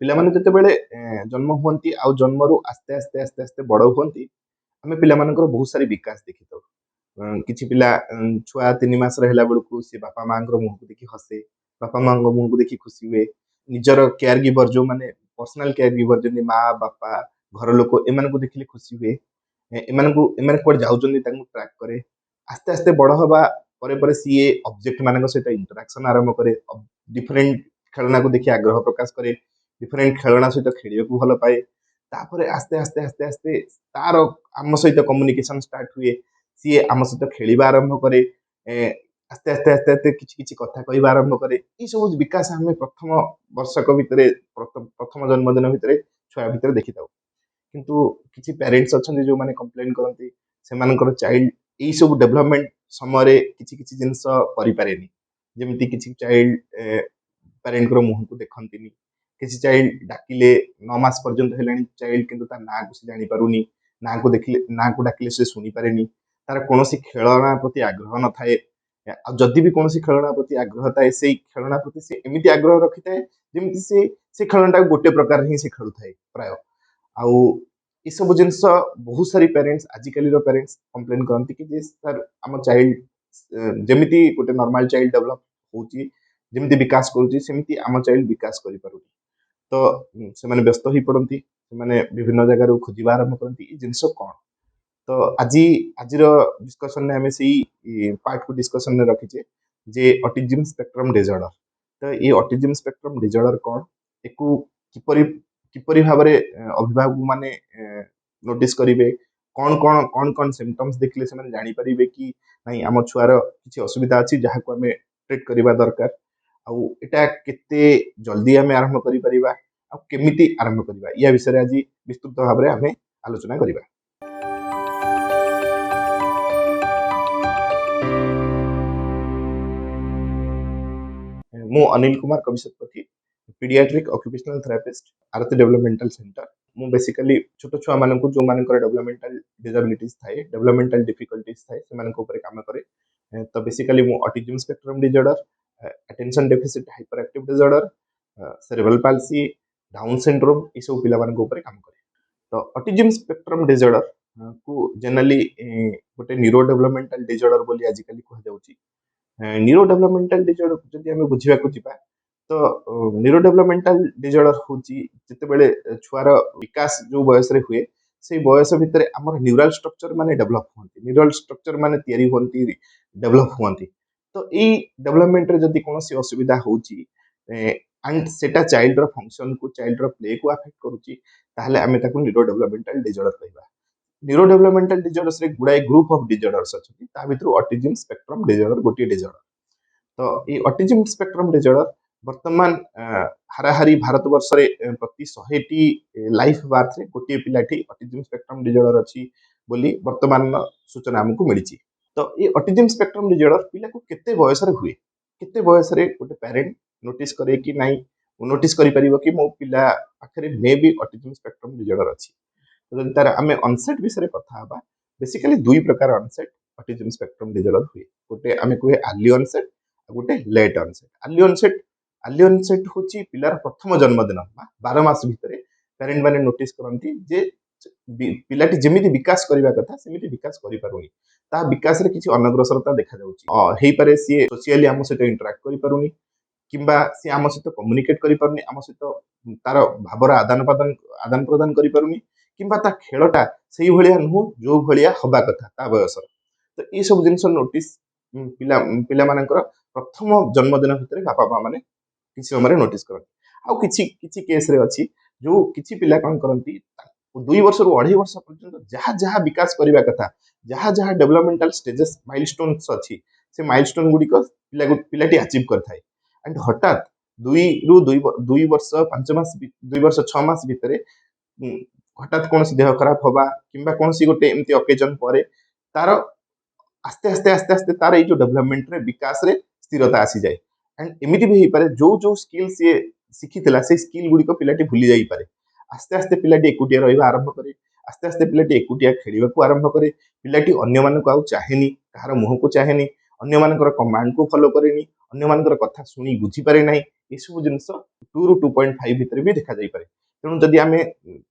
ପିଲାମାନେ ଯେତେବେଳେ ଜନ୍ମ ହୁଅନ୍ତି ଆଉ ଜନ୍ମରୁ ଆସ୍ତେ ଆସ୍ତେ ଆସ୍ତେ ଆସ୍ତେ ବଡ଼ ହୁଅନ୍ତି ଆମେ ପିଲାମାନଙ୍କର ବହୁତ ସାରି ବିକାଶ ଦେଖିଥାଉ। କିଛି ପିଲା ଛୁଆ 3 ମାସର ହେଲା ବେଳକୁ ସେ ବାପା ମାଙ୍କର ମୁହଁକୁ ଦେଖି ହସେ, ବାପା ମାଙ୍କ ମୁହଁକୁ ଦେଖି ଖୁସି ହୁଏ। ନିଜର କେୟାର ଗିଭର ଯୋଉମାନେ ପର୍ସନାଲ କେୟାର ଗିଭର ଯେମିତି ମା ବାପା ଘର ଲୋକ ଏମାନଙ୍କୁ ଦେଖିଲେ ଖୁସି ହୁଏ। ଏମାନେ କୁଆଡେ ଯାଉଛନ୍ତି ତାଙ୍କୁ ଟ୍ରାକ୍ କରେ। ଆସ୍ତେ ଆସ୍ତେ ବଡ଼ ହବା ପରେ ପରେ ସିଏ ଅବଜେକ୍ଟ ମାନଙ୍କ ସହିତ ଇଣ୍ଟରାକ୍ସନ ଆରମ୍ଭ କରେ। ଡିଫରେଣ୍ଟ ଖେଳନାକୁ ଦେଖି ଆଗ୍ରହ ପ୍ରକାଶ କରେ, ଡିଫରେଣ୍ଟ ଖେଳନା ସହିତ ଖେଳିବାକୁ ଭଲ ପାଏ। ତାପରେ ଆସ୍ତେ ଆସ୍ତେ ଆସ୍ତେ ଆସ୍ତେ ତାର ଆମ ସହିତ କମ୍ୟୁନିକେସନ ଷ୍ଟାର୍ଟ ହୁଏ। ସିଏ ଆମ ସହିତ ଖେଳିବା ଆରମ୍ଭ କରେ। ଆସ୍ତେ ଆସ୍ତେ ଆସ୍ତେ ଆସ୍ତେ କିଛି କିଛି କଥା କହିବା ଆରମ୍ଭ କରେ। ଏଇ ସବୁ ବିକାଶ ଆମେ ପ୍ରଥମ ବର୍ଷକ ଭିତରେ ପ୍ରଥମ ଜନ୍ମଦିନ ଭିତରେ ଛୁଆ ଭିତରେ ଦେଖିଥାଉ। କିନ୍ତୁ କିଛି ପ୍ୟାରେଣ୍ଟସ୍ ଅଛନ୍ତି ଯୋଉମାନେ କମ୍ପ୍ଲେନ କରନ୍ତି ସେମାନଙ୍କର ଚାଇଲ୍ଡ ଏଇ ସବୁ ଡେଭଲପମେଣ୍ଟ ସମୟରେ କିଛି କିଛି ଜିନିଷ କରିପାରେନି। ଯେମିତି କିଛି ଚାଇଲ୍ଡ ପ୍ୟାରେଣ୍ଟଙ୍କର ମୁହଁକୁ ଦେଖନ୍ତିନି, କିଛି ଚାଇଲ୍ଡ ଡାକିଲେ 9 ମାସ ପର୍ଯ୍ୟନ୍ତ ହେଲାଣି ଚାଇଲ୍ଡ କିନ୍ତୁ ତା ନାଁକୁ ସେ ଜାଣିପାରୁନି, ନାଁକୁ ଡାକିଲେ ସେ ଶୁଣିପାରେନି, ତାର କୌଣସି ଖେଳନା ପ୍ରତି ଆଗ୍ରହ ନଥାଏ। ଆଉ ଯଦି ବି କୌଣସି ଖେଳନା ପ୍ରତି ଆଗ୍ରହ ଥାଏ ସେଇ ଖେଳନା ପ୍ରତି ସେ ଏମିତି ଆଗ୍ରହ ରଖିଥାଏ ଯେମିତି ସେ ଖେଳନାଟାକୁ ଗୋଟେ ପ୍ରକାର ହିଁ ସେ ଖେଳୁଥାଏ ପ୍ରାୟ। ଆଉ ଏସବୁ ଜିନିଷ ବହୁତ ସାରି ପ୍ୟାରେଣ୍ଟସ୍ ଆଜିକାଲିର ପ୍ୟାରେଣ୍ଟସ୍ କମ୍ପ୍ଲେନ କରନ୍ତି କି ଯେ ସାର୍ ଆମ ଚାଇଲ୍ଡ ଯେମିତି ଗୋଟେ ନର୍ମାଲ ଚାଇଲ୍ଡ ଡେଭଲପ ହଉଛି, ଯେମିତି ବିକାଶ କରୁଛି ସେମିତି ଆମ ଚାଇଲ୍ଡ ବିକାଶ କରିପାରୁନି। ତ ସେମାନେ ବ୍ୟସ୍ତ ହେଇ ପଡନ୍ତି, ସେମାନେ ବିଭିନ୍ନ ଜାଗାରୁ ଖୋଜିବା ଆରମ୍ଭ କରନ୍ତି ଏ ଜିନିଷ କ'ଣ। ତ ଆଜିର ଡିସ୍କସନରେ ଆମେ ସେଇ ପାର୍ଟକୁ ଡିସ୍କସନରେ ରଖିଛେ ଯେ ଅଟିଜିମ୍ ସ୍ପେକ୍ଟ୍ରମ୍ ଡିସଅର୍ଡର। ତ ଏଇ ଅଟିଜିମ୍ ସ୍ପେକ୍ଟ୍ରମ୍ ଡିସଅର୍ଡର କ'ଣ, ଏକୁ କିପରି ଭାବରେ ଅଭିଭାବକ ମାନେ ନୋଟିସ୍ କରିବେ, କ'ଣ କ'ଣ କ'ଣ କ'ଣ ସିମ୍ପଟମ୍ସ ଦେଖିଲେ ସେମାନେ ଜାଣିପାରିବେ କି ନାଇଁ ଆମ ଛୁଆର କିଛି ଅସୁବିଧା ଅଛି ଯାହାକୁ ଆମେ ଟ୍ରିଟ୍ କରିବା ଦରକାର, ଆଉ ଏଟା କେତେ ଜଲ୍ଦି ଆମେ ଆରମ୍ଭ କରିପାରିବା, ଆଉ କେମିତି ଆରମ୍ଭ କରିବା, ୟା ବିଷୟରେ ଆଜି ବିସ୍ତୃତ ଭାବରେ ଆମେ ଆଲୋଚନା କରିବା। ମୁଁ Anil Kumar Kabisatpathy, pediatric occupational therapist, Arati Developmental Center। ମୁଁ ବେସିକାଲି ଛୋଟ ଛୁଆ ମାନଙ୍କୁ ଯୋଉମାନଙ୍କର ଡେଭଲପମେଣ୍ଟାଲ ଡିସାବିଲିଟିଜ ଥାଏ, ଡେଭଲପମେଣ୍ଟାଲ ଡିଫିକଲ୍ଟିଜ ଥାଏ ସେମାନଙ୍କ ଉପରେ କାମ କରେ। ତ ବେସିକାଲି ମୁଁ autism spectrum disorder, attention deficit hyper active disorder, cerebral palsy, down syndrome ଏସବୁ ପିଲାମାନଙ୍କ ଉପରେ କାମ କରେ। ତ ଅଟିଜିମ୍ ସ୍ପେକ୍ଟ୍ରମ୍ ଡିସଅର୍ଡର କୁ ଜେନେରାଲି ଗୋଟେ ନ୍ୟୁରୋ ଡେଭଲପମେଣ୍ଟାଲ ଡିସଅର୍ଡର ବୋଲି ଆଜିକାଲି କୁହାଯାଉଛି। ନ୍ୟୁରୋ ଡେଭଲପମେଣ୍ଟାଲ ଡିସଅର୍ଡର ଯଦି ଆମେ ବୁଝିବାକୁ ଯିବା ତ ନ୍ୟୁରୋ ଡେଭଲପମେଣ୍ଟାଲ ଡିସଅର୍ଡର ହଉଛି ଯେତେବେଳେ ଛୁଆର ବିକାଶ ଯୋଉ ବୟସରେ ହୁଏ ସେଇ ବୟସ ଭିତରେ ଆମର ନ୍ୟୁରାଲ ଷ୍ଟ୍ରକ୍ଚର ମାନେ ଡେଭଲପ ହୁଅନ୍ତି, ନ୍ୟୁରାଲ ଷ୍ଟ୍ରକ୍ଚର ମାନେ ତିଆରି ହୁଅନ୍ତି, ଡେଭଲପ ହୁଅନ୍ତି। ତ ଏଇ ଡେଭଲପମେଣ୍ଟରେ ଯଦି କୌଣସି ଅସୁବିଧା ହଉଛି ଆଣ୍ଡ ସେଟା ଚାଇଲ୍ଡର ଫଙ୍କସନକୁ ଚାଇଲ୍ଡର ପ୍ଲେକୁ ଆଫେକ୍ଟ କରୁଛି ତାହେଲେ ଆମେ ତାକୁ ନ୍ୟୁରୋ ଡେଭଲପମେଣ୍ଟାଲ ଡିସଅର୍ଡର କହିବା। ନ୍ୟୁରୋ ଡେଭଲପମେଣ୍ଟାଲ ଡିସଅର୍ଡର୍ସରେ ଗୁଡ଼ାଏ ଗ୍ରୁପ ଅଫ୍ ଡିସଅର୍ଡର୍ସ ଅଛନ୍ତି, ତା ଭିତରୁ ଅଟିଜିମ୍ ସ୍ପେକ୍ଟ୍ରମ୍ ଡିସଅର୍ଡର ଗୋଟିଏ ଡିସଅର୍ଡର। ତ ଏଇ ଅଟିଜିମ୍ ସ୍ପେକ୍ଟ୍ରମ୍ ଡିସଅର୍ଡର ବର୍ତ୍ତମାନ ହାରାହାରି ଭାରତ ବର୍ଷରେ ପ୍ରତି 100ଟି ଲାଇଫ ବାର୍ଥରେ ଗୋଟିଏ ପିଲାଠି ଅଟିଜିମ୍ ସ୍ପେକ୍ଟ୍ରମ୍ ଡିସଅର୍ଡର ଅଛି ବୋଲି ବର୍ତ୍ତମାନର ସୂଚନା ଆମକୁ ମିଳିଛି। ତ ଏଇ ଅଟିଜିମ୍ ସ୍ପେକ୍ଟ୍ରମ୍ ଡିସଅର୍ଡର ପିଲାକୁ କେତେ ବୟସରେ ହୁଏ, କେତେ ବୟସରେ ଗୋଟେ ପ୍ୟାରେଣ୍ଟ ନୋଟିସ୍ କରେ କି ନାଇଁ ନୋଟିସ୍ କରିପାରିବ କି ମୋ ପିଲା ପାଖରେ ମେ ବି ଅଟିଜିମ୍ ସ୍ପେକ୍ଟ୍ରମ୍ ଡିସଅର୍ଡର ଅଛି। ଯଦି ତାର ଆମେ ଅନସେଟ୍ ବିଷୟରେ କଥା ହେବା, ବେସିକାଲି ଦୁଇ ପ୍ରକାର ଅନସେଟ୍ ଅଟିଜିମ୍ ସ୍ପେକ୍ଟ୍ରମ୍ ଡିସଅର୍ଡର ହୁଏ। ଗୋଟେ ଆମେ କୁହେ ଆର୍ଲି ଅନସେଟ୍ ଆଉ ଗୋଟେ ଲେଟ୍ ଅନସେଟ୍। ଆର୍ଲି ଅନସେଟ୍ ହଉଛି ପିଲାର ପ୍ରଥମ ଜନ୍ମଦିନ 12 ମାସ ଭିତରେ ପ୍ୟାରେଣ୍ଟ ମାନେ ନୋଟିସ୍ କରନ୍ତି ଯେ ପିଲାଟି ଯେମିତି ବିକାଶ କରିବା କଥା ସେମିତି ବିକାଶ କରିପାରୁନି, ତା ବିକାଶରେ କିଛି ଅନଗ୍ରସରତା ଦେଖାଯାଉଛି। ହେଇପାରେ ସିଏ ସୋସିଆଲି ଆମ ସହିତ ଇଣ୍ଟରାକ୍ଟ କରିପାରୁନି, କିମ୍ବା ସିଏ ଆମ ସହିତ କମ୍ୟୁନିକେଟ୍ କରିପାରୁନି, ଆମ ସହିତ ତାର ଭାବର ଆଦାନ ପ୍ରଦାନ କରିପାରୁନି, କିମ୍ବା ତା ଖେଳଟା ସେଇଭଳିଆ ନୁହଁ ଯୋଉ ଭଳିଆ ହବା କଥା ତା ବୟସର। ତ ଏଇସବୁ ଜିନିଷ ନୋଟିସ୍ ପିଲାମାନଙ୍କର ପ୍ରଥମ ଜନ୍ମଦିନ ଭିତରେ ବାପା ମା ମାନେ କିଛି ସମୟରେ ନୋଟିସ୍ କରନ୍ତି। ଆଉ କିଛି କିଛି କେସ୍ରେ ଅଛି ଯୋଉ କିଛି ପିଲା କ'ଣ କରନ୍ତି 2 ବର୍ଷରୁ 2.5 ବର୍ଷ ପର୍ଯ୍ୟନ୍ତ ଯାହା ଯାହା ବିକାଶ କରିବା କଥା, ଯାହା ଯାହା ଡେଭଲପମେଣ୍ଟାଲ ଷ୍ଟେଜେସ୍ ମାଇଲଷ୍ଟୋନ୍ସ ଅଛି ସେ ମାଇଲଷ୍ଟୋନ୍ ଗୁଡ଼ିକ ପିଲାଟି ଆଚିଭ୍ କରିଥାଏ। ଆଣ୍ଡ ହଠାତ୍ 2 ବର୍ଷ 5 ମାସ 2 ବର୍ଷ 6 ମାସ ଭିତରେ ହଠାତ୍ କୌଣସି ଦେହ ଖରାପ ହବା କିମ୍ବା କୌଣସି ଗୋଟେ ଏମିତି ଅକେଜନ ପରେ ତାର ଆସ୍ତେ ଆସ୍ତେ ଆସ୍ତେ ଆସ୍ତେ ତାର ଏଇ ଯୋଉ ଡେଭଲପମେଣ୍ଟରେ ବିକାଶରେ ସ୍ଥିରତା ଆସିଯାଏ। ଆଣ୍ଡ ଏମିତି ବି ହେଇପାରେ ଯୋଉ ସ୍କିଲ୍ ସିଏ ଶିଖିଥିଲା ସେଇ ସ୍କିଲ୍ ଗୁଡ଼ିକ ପିଲାଟି ଭୁଲି ଯାଇପାରେ। ଆସ୍ତେ ଆସ୍ତେ ପିଲାଟି ଏକୁଟିଆ ରହିବା ଆରମ୍ଭ କରେ, ଆସ୍ତେ ଆସ୍ତେ ପିଲାଟି ଏକୁଟିଆ ଖେଳିବାକୁ ଆରମ୍ଭ କରେ, ପିଲାଟି ଅନ୍ୟମାନଙ୍କୁ ଆଉ ଚାହେଁନି, କାହାର ମୁହଁକୁ ଚାହେଁନି, ଅନ୍ୟମାନଙ୍କର କମାଣ୍ଡକୁ ଫଲୋ କରେନି, अन्य मानकर कथा शुणी बुझी पारे ना ये सब जिनस 2 ରୁ 2.5 भितर भी देखा जाई पारे तेणु जदि आमे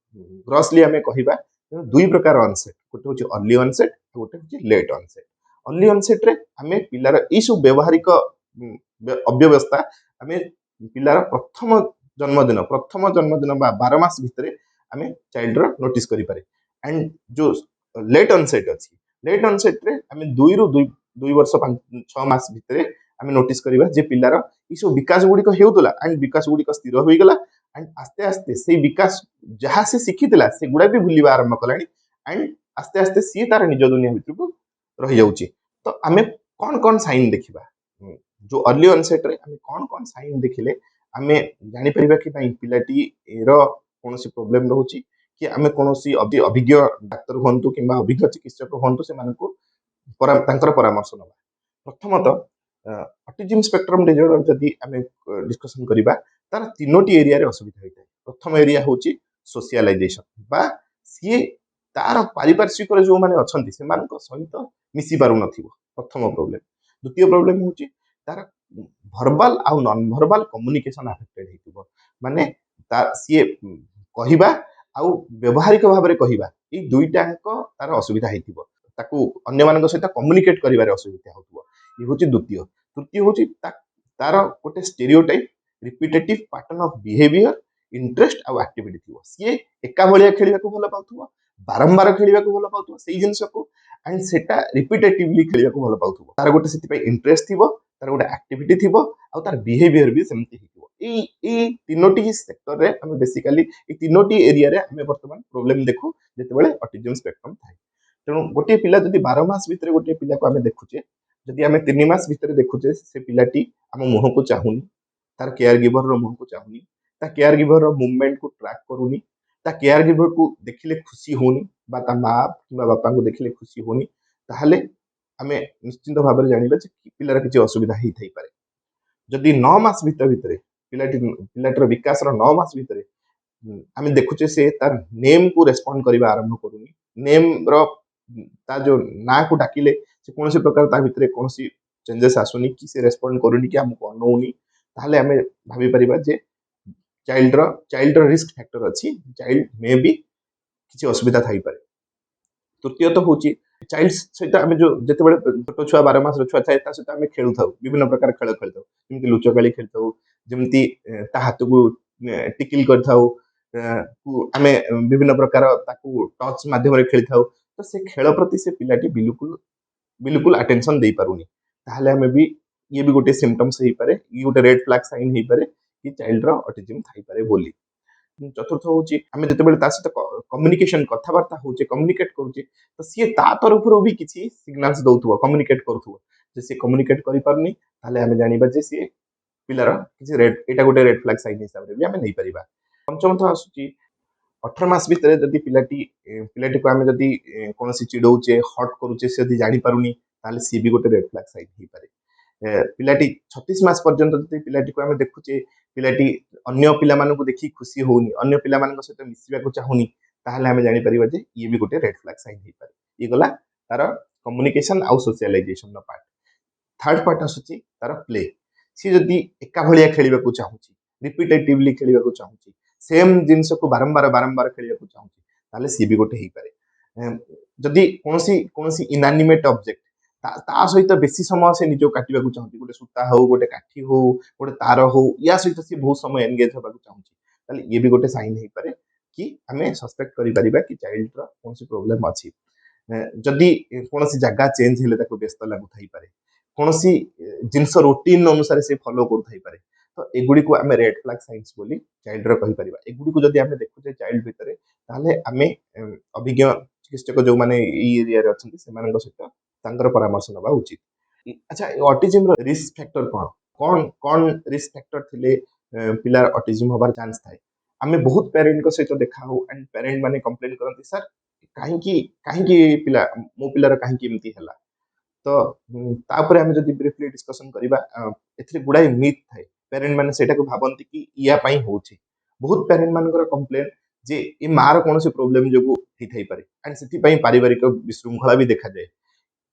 ग्रॉसली आमे कहिबा तेणु दुई प्रकार ऑनसेट गोटे होची अर्ली ऑनसेट गोटे होची लेट ऑनसेट अर्ली ऑनसेट रे आमे पिलार ई सब व्यवहारिक अव्यवस्था आमे पिलार प्रथम जन्मदिन बा 12 मास भितर आमे चाइल्ड रो नोटिस करि पारे एंड जो लेट ऑनसेट अछि लेट ऑनसेट रे आमे 2 ରୁ 2 वर्ष 6 मास भितर आमे नोटिस करिबा जे पिलार ई सब विकास गुडी को हेउतला एंड विकास गुडी को स्थिर होई गेला एंड आस्ते आस्ते से विकास जहाँ से शिखिथिला से गुडा भी भूलिबा आरंभ कलानी एंड आस्ते आस्ते सी तार निज दुनिया भितर को रही जाउची तो आमे कौन साइन देखिबा जो अर्ली ऑनसेट रे आमे कौन साइन देखिले आमे जानि परिबा कि नाही पिलाटी रो कोनोसी प्रॉब्लम रहउची कि आमे कोनोसी अभिज्ञ डाक्टर होंतु किंबा अभिज्ञ चिकित्सक होंतु से मानको तांकर परामर्श नबा प्रथमतः ऑटिज्म स्पेक्ट्रम डिसऑर्डर जदि आमे डिस्कशन करिबा तार तीनोटी एरिया रे असुविधा होइता प्रथम एरिया होची सोशलाइजेशन बा सी तार पारिपार्श्विक जो माने अछंती से मानको सहित मिसी पारु नथिबो प्रथम प्रॉब्लम द्वितीय प्रॉब्लम होची तार वर्बल आ नॉन वर्बल कम्युनिकेशन अफेक्टेड हेतिबो माने सी कहिबा आ व्यवहारिक भाव में कहिबा ई दुईटाक तार असुविधा हेतिबो ताकू अन्य मानक सहित कम्युनिकेट करिवारे असुविधा होतबो ई होची द्वितीय तृतीय होची तार गोटे stereotype repetitive pattern of behaviour interest आ एक्टिविटी थी सी एका भलिया खेलिबा को भलो पाउथबो बारंबार खेलिबा को भलो पाउथबो सेही जिंस को एंड सेटा रिपीटेटिवली खेलिबा को भलो पाउथबो तार गोटे सेति पय इंटरेस्ट थिबो तार गोटे एक्टिविटी थिबो आ तार बिहेवियर भी सेमति हिथिबो ई तीनोटी सेक्टर रे हम बेसिकली ई तीनोटी एरिया रे हम वर्तमान प्रॉब्लम देखु जते बेले ऑटिज्म स्पेक्ट्रम थाए तेणु गोटे पिला जदि 12 मास भितर गोटे पिला को हम देखुचे जदि हम 3 मास भितर देखुचे से पिलाटी हम मुह को चाहुनी तार केयर गिवर रो मुह को चाहुनी ता केयर गिवर रो मूवमेंट को ट्रैक करूनी ता केयर गिवर को देखिले खुशी होनी बा ता मां किबा बापा को देखिले खुशी होनी ताहले हमें निश्चित भाव में जानिबा जे पिलार किछि असुविधा ही थाई पारे जदि 9 मास भितर पिलाटर विकास रो 9 मास भितर आम देखुचे से तार नेम को रेस्पॉन्ड करबा आरंभ करूनी नेम रो ता जो ना को डाकिले से कोनोसी प्रकार ता भितर कोनोसी चेंजेस आसुनी कि से रेस्पॉन्ड करूनी कि हमको अनौनी ताहले हमें भाबी परिबा जे चाइल्ड रो रिस्क फैक्टर अछि चाइल्ड मे बी किछि असुविधा थाई पारे तृतीय तो होची चाइल्ड सहित आम जो जिते बड़े छोट छुआ 12 मास छुआ थाए सहित आम खेलु था विभिन्न प्रकार खेल खेलता जमी लुचकाली खेलता जमी ता हाथ को टिकिल कर विभिन्न प्रकार टच मध्यम खेली था तो से खेल प्रति से पिलाटी बिल्कुल बिल्कुल अटेंशन दे पारुनी ताहले हमें भी ये भी गोटे सिम्पटम्स हो पारे ये गोटे रेड फ्लैग साइन हो पारे कि चाइल्ड रो ऑटिज्म थाई पारे बोली चतुर्थ होची आमे जते बेले ता सहित कम्युनिकेशन कथावार्ता होचे कम्युनिकेट करूचे तो सी ता तरफ रो भी किछि सिग्नल्स दउथबो कम्युनिकेट करथबो जे सी कम्युनिकेट करि पारनी ताले आमे जानिबा जे सी पिलार किछि रेड एटा गोटे रेड फ्लैग साइन हिसाब रे भी आमे नै परिबा पंचम तो आसुची 18 मास भितर जदि पिलाटी को आमे जदि कोनोसी चिडौचे हट करूचे से जदि जानि पारुनी ताले सी भी गोटे रेड फ्लैग साइन ही पारे पिलाटी 36 मास पर्यंत जदि पिलाटी को आमे देखुचे पिलाटी अन्य पिला मानकु देखि खुशी होउनी अन्य पिला मानक सहित मिसिबा को चाहुनी ताहले हमें जानि परिबा जे ये भी गोटे रेड फ्लैग साइन ही पारे ये गला तार कम्युनिकेशन आ सोशलाइजेशन नो पार्ट थर्ड पार्ट आसुची तार प्ले सी जदि एका भलिया खेलिबा को चाहुची रिपीटेटिवली खेलिबा को चाहुची सेम जिंस को बारंबार बारंबार खेलिबा को चाहुची ताहले सी भी गोटे ही पारे जदि कोनोसी इनएनिमेट ऑब्जेक्ट ता सहित बेसी समय से निजो काटिबा को चाहुची गोटे सूता हो गोटे काठी हो गोटे तार हो या सहित से बहुत समय एंगेज होबा को चाहुची ताले ये भी गोटे साइन हे पारे कि हमें सस्पेक्ट करि परिबा कि चाइल्ड रो कोनसी प्रॉब्लम अछि जदि कोनसी जगह चेंज हेले ताको व्यस्त लागु थाई पारे कोनसी जिंस रूटीन अनुसार से फॉलो करू थाई पारे तो एगुडी को हमें रेड फ्लैग साइंस बोली चाइल्ड रो कहि परिबा एगुडी को जदि हमें देखु जे चाइल्ड भितरे ताले हमें अभिज्ञ चिकित्सक जो माने ई एरिया रे अछंती से मानक सहित तांकर परामर्श नबा उचित अच्छा ऑटिज्म रो रिस्क फैक्टर कौन रिस्क फैक्टर थिले पिला ऑटिज्म होबार चांस थाए आमे बहुत पेरेंट को सहित देखा हो एंड पेरेंट माने कंप्लेन करंती सर काहे पिला मो पिलार काहे एमती हला तो तापर हम जदि ब्रीफली डिस्कशन करिबा एथि गुडाई मिथ थाए पेरेंट माने सेटा को भाबंती कि इया पई होउची बहुत पेरेंट मानकर कंप्लेन जे ए मार कोनोसी प्रॉब्लम जोगु हि थाई पारे एंड सेति पई पारिवारिक विशृंखला भी देखा जाए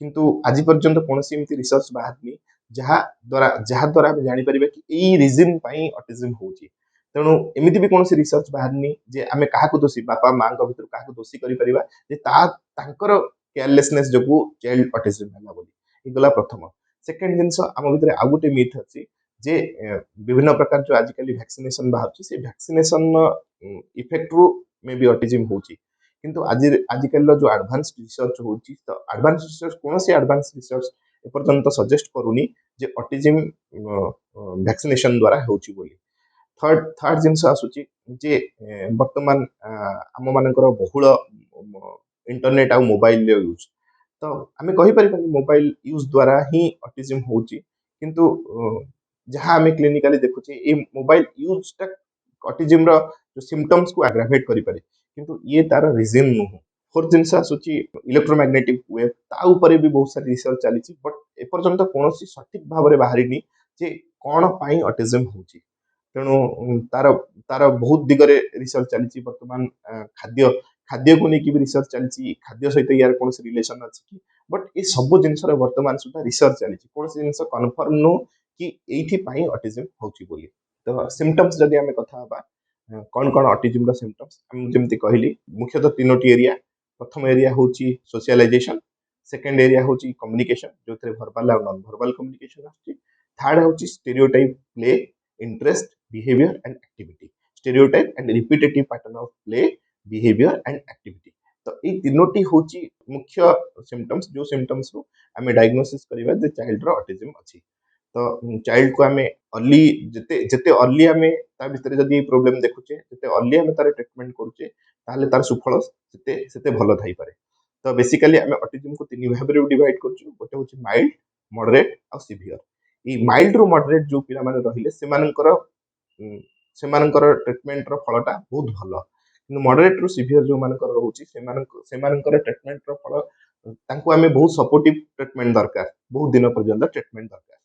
किंतु आज पर्यंत कोनोसी एमती रिसर्च बाहरनी जहा द्वारा आम जापर कि रिजन ऑटिज्म होची। तेणु एमती भी कौन रिसर्च बाहरनी जे आम क्या दोषी बापा माँ भर क्या दोषी कर केयरलेसनेस जो चाइल्ड ऑटिज्म है बोली गला प्रथम। सेकेंड जिनस आम भर आउ गोटे मिथ अच्छी जे विभिन्न प्रकार जो आजिकल वैक्सीनेशन बाहर से वैक्सीनेशन इफेक्ट रू मे बी ऑटिज्म होची। किंतु आजिकल जो एडवांस रिसर्च होची तो एडवांस रिसर्च कौन सी एडवांस रिसर्च एपर्यंत सजेस्ट करूनी जे ऑटिज्म वैक्सीनेशन द्वारा होची बोली। थर्ड जिनस आसूची जे वर्तमान आम मानकर बहुल इंटरनेट आ मोबाइल यूज तो आम कहीपर मोबाइल यूज द्वारा ही ऑटिज्म होची। किंतु जहाँ आम क्लिनिकाली देखुचे ये मोबाइल यूज टा ऑटिज्म रो जो सिम्पटम्स को एग्रावेट करि पारे किंतु ये तार रीजन नुह। फोर्थ जिनस आसूची इलेक्ट्रोमैग्नेटिक वेव ता ऊपर भी बहुत सारी रिसर्च चली बट एपर्यंत कौन सठिक भाव में बाहरी जे कौन पाई ऑटिज्म होची। तेणु तार तार बहुत दिगरे रिसर्च चली बर्तमान खाद्य खाद्य को लेकिन भी रिसर्च चली खाद्य सहित यार कौन रिलेशन अच्छी कि बट ये सब जिनस वर्तमान सुधा रिसर्च चली कौन जिनस कनफर्म नु कि ये ऑटिज्म होची बोली। तो सिम्पटम्स जदि आम कथा कौन कौन ऑटिज्म सिम्पटम्स जमी कहली मुख्यतः तीनोटी एरिया। प्रथम एरिया हूँ सोशलाइजेशन, सेकेंड एरिया हूँ कम्युनिकेशन जो भर्बाल और नॉन भर्बाल कम्युनिकेशन आसुची। थर्ड हूँ stereotype play interest behaviour and activity stereotype and repetitive pattern of play behaviour and activity. तो ये तीनोटी हूँ मुख्य सिम्पटम्स जो सिम्पटम्स को आम डायग्नोसिस करवा जे चाइल्ड ऑटिज्म अच्छी। तो चाइल्ड को आम अर्ली जिते जिते अर्ली आम ता भितर जदि प्रोब्लेम देखुचे जिते अर्ली आम तार ट्रिटमेंट करुचे ताहले तार सुफल सेते सेते भल थाई पारे। तो बेसिकली आम ऑटिज्म को तीन भाग में डिवाइड करछु गोटे हूँ माइल्ड मॉडरेट और सीवियर। ये माइल्ड रु मॉडरेट जो पिला माने रहिले सेमानकर ट्रिटमेंट रो फलटा बहुत भल कि मॉडरेट रु सीवियर जो मानकर रोची सेमानकर ट्रिटमेंट रो फल तांको आमे बहुत सपोर्टिव ट्रिटमेंट दरकार बहुत दिन पर्यंत ट्रिटमेंट दरकार।